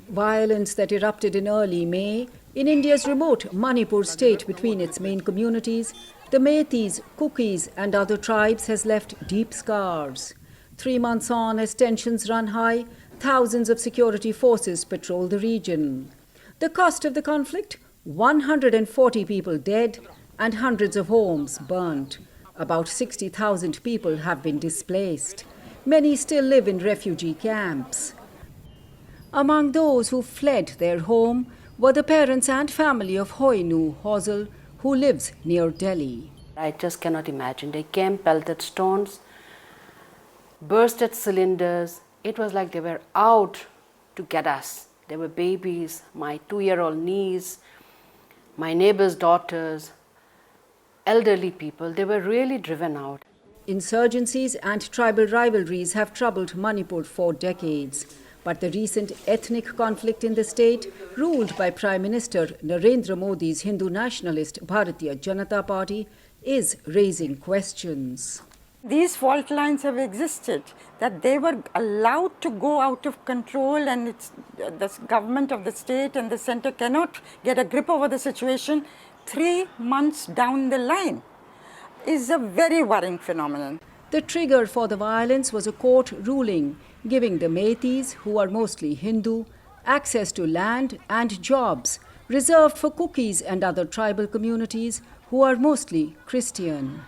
Violence that erupted in early May in India's remote Manipur state between its main communities, the Meiteis, Kukis and other tribes has left deep scars. 3 months on, as tensions run high, thousands of security forces patrol the region. The cost of the conflict? 140 people dead and hundreds of homes burnt. About 60,000 people have been displaced. Many still live in refugee camps. Among those who fled their home were the parents and family of Hoinu Hosel, who lives near Delhi. I just cannot imagine. They came, pelted stones, bursted cylinders. It was like they were out to get us. There were babies, my 2-year-old niece, my neighbor's daughters, elderly people. They were really driven out. Insurgencies and tribal rivalries have troubled Manipur for decades. But the recent ethnic conflict in the state, ruled by Prime Minister Narendra Modi's Hindu nationalist Bharatiya Janata Party, is raising questions. These fault lines have existed, that they were allowed to go out of control, and the government of the state and the center cannot get a grip over the situation 3 months down the line, is a very worrying phenomenon. The trigger for the violence was a court ruling giving the Meiteis, who are mostly Hindu, access to land and jobs reserved for Kukis and other tribal communities who are mostly Christian.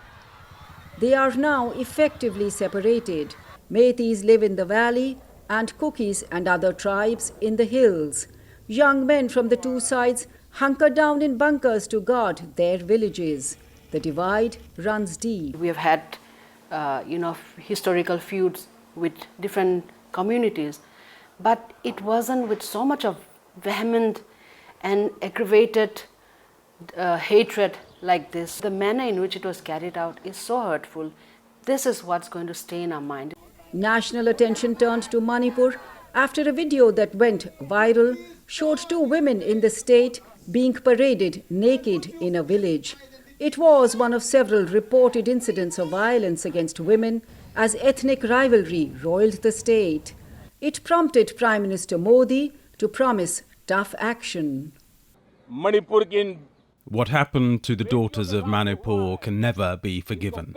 They are now effectively separated. Meiteis live in the valley and Kukis and other tribes in the hills. Young men from the two sides hunker down in bunkers to guard their villages. The divide runs deep. We have had historical feuds with different communities, but it wasn't with so much of vehement and aggravated hatred like this. The manner in which it was carried out is so hurtful. This is what's going to stay in our mind. National attention turned to Manipur after a video that went viral showed 2 women in the state being paraded naked in a village. It was one of several reported incidents of violence against women as ethnic rivalry roiled the state. It prompted Prime Minister Modi to promise tough action. What happened to the daughters of Manipur can never be forgiven.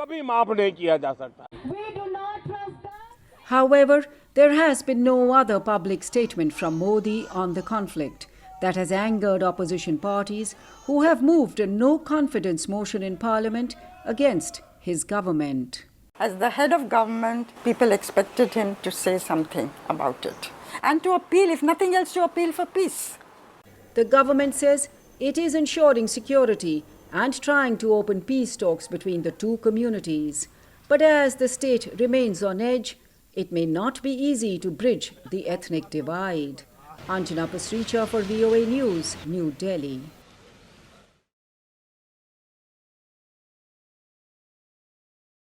However, there has been no other public statement from Modi on the conflict. That has angered opposition parties who have moved a no-confidence motion in Parliament against his government. As the head of government, people expected him to say something about it and to appeal, if nothing else, to appeal for peace. The government says it is ensuring security and trying to open peace talks between the two communities. But as the state remains on edge, it may not be easy to bridge the ethnic divide. Anjana Pasricha for VOA News, New Delhi.